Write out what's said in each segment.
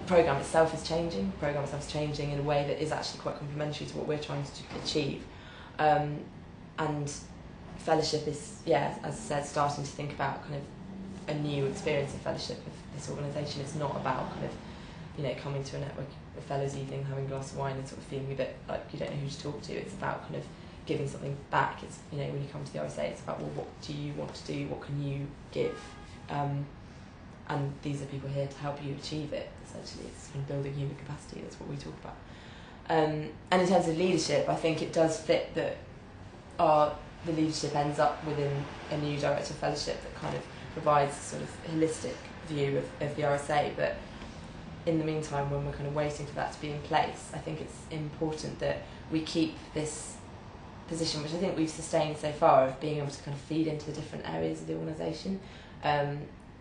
programme itself is changing. The programme itself is changing in a way that is actually quite complementary to what we're trying to achieve. And fellowship is, as I said, starting to think about kind of a new experience of fellowship of this organisation. It's not about kind of, coming to a network of fellows evening, having a glass of wine and sort of feeling a bit like you don't know who to talk to. It's about kind of giving something back. It's, when you come to the RSA, it's about, well, what do you want to do? What can you give? And these are people here to help you achieve it, essentially. It's kind of building human capacity, that's what we talk about. And in terms of leadership, I think it does fit that the leadership ends up within a new director of fellowship that kind of provides a sort of holistic view of the RSA. But in the meantime, when we're kind of waiting for that to be in place, I think it's important that we keep this position, which I think we've sustained so far, of being able to kind of feed into the different areas of the organisation,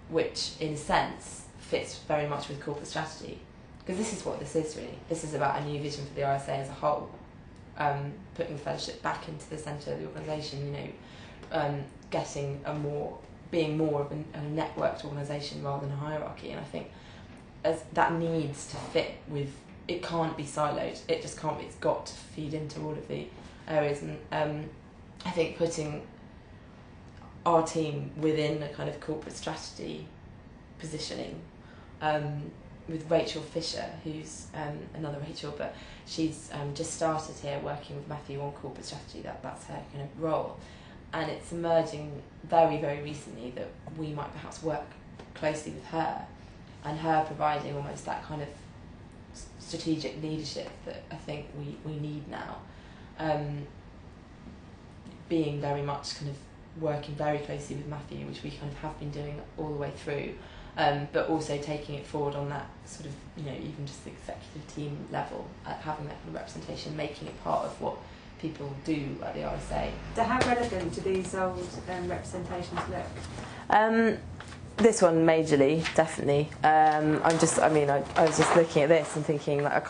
which in a sense fits very much with corporate strategy. Because this is what this is really. This is about a new vision for the RSA as a whole. Putting the fellowship back into the centre of the organisation, being more of a networked organisation rather than a hierarchy. And I think that needs to fit with, it can't be siloed. It just can't be. It's got to feed into all of the areas. And I think putting our team within a kind of corporate strategy positioning, with Rachel Fisher, who's another Rachel, but she's just started here working with Matthew on corporate strategy. That's her kind of role, and it's emerging very, very recently that we might perhaps work closely with her, and her providing almost that kind of strategic leadership that I think we need now, being very much kind of working very closely with Matthew, which we kind of have been doing all the way through. But also taking it forward on that sort of, even just the executive team level, having that kind of representation, making it part of what people do at the RSA. So how relevant do these old representations look? This one majorly, definitely. I was just looking at this and thinking that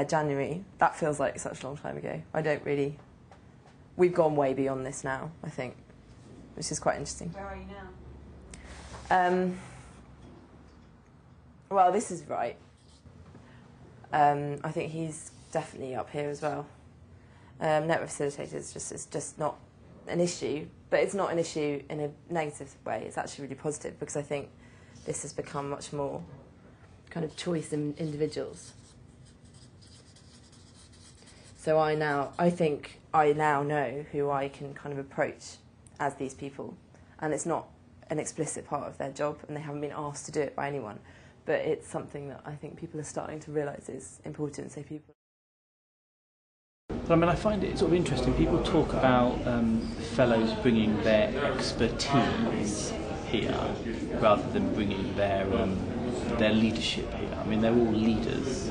January, that feels like such a long time ago. We've gone way beyond this now, I think, which is quite interesting. Where are you now? Well, this is right. I think he's definitely up here as well. Network facilitators is just not an issue, but it's not an issue in a negative way. It's actually really positive, because I think this has become much more kind of choice in individuals. So I think I now know who I can kind of approach as these people, and it's not an explicit part of their job, and they haven't been asked to do it by anyone, but it's something that I think people are starting to realise is important. So people. I find it sort of interesting. People talk about fellows bringing their expertise here rather than bringing their leadership here. They're all leaders,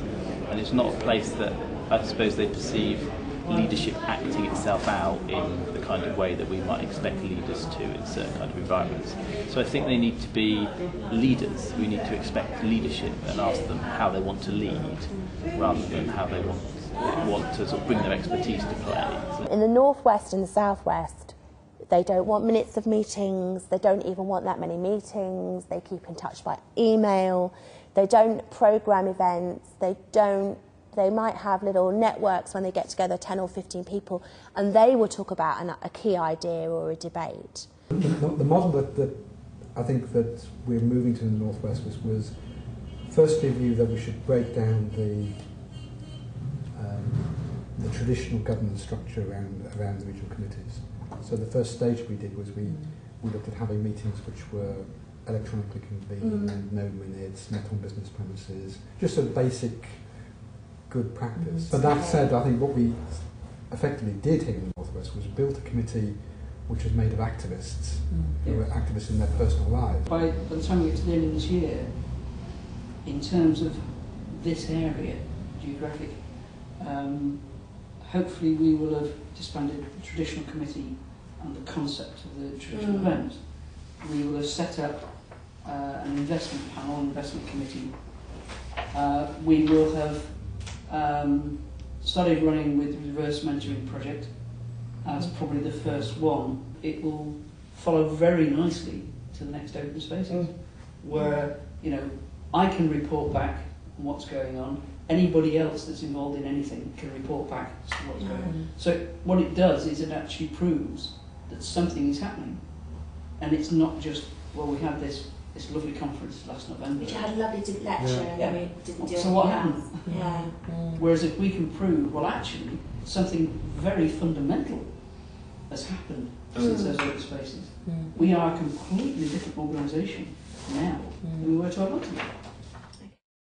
and it's not a place that I suppose they perceive leadership acting itself out in the kind of way that we might expect leaders to in certain kind of environments. So I think they need to be leaders. We need to expect leadership and ask them how they want to lead, rather than how they want to sort of bring their expertise to play. In the Northwest and the Southwest, they don't want minutes of meetings, they don't even want that many meetings, they keep in touch by email, they don't programme events, they might have little networks when they get together, 10 or 15 people, and they will talk about a key idea or a debate. The model that I think that we're moving to in the Northwest was firstly a view that we should break down the traditional governance structure around the regional committees. So the first stage we did was we looked at having meetings which were electronically convened, and no minutes, met on business premises, just a basic good practice. But that said, I think what we effectively did here in the Northwest was build a committee which was made of activists, who were activists in their personal lives. By the time we get to the end of this year, in terms of this area, geographic, hopefully we will have disbanded the traditional committee and the concept of the traditional event. We will have set up an investment panel, investment committee. We will have started running with the reverse mentoring project as probably the first one. It will follow very nicely to the next open spaces, where I can report back on what's going on. Anybody else that's involved in anything can report back as to what's going on. So what it does is it actually proves that something is happening. And it's not just, well, we had this lovely conference last November. Which had a lovely lecture and then we didn't do So what anything happened? else. Yeah. Whereas if we can prove, well, actually, something very fundamental has happened since those open spaces. We are a completely different organisation now than we were 12 months ago.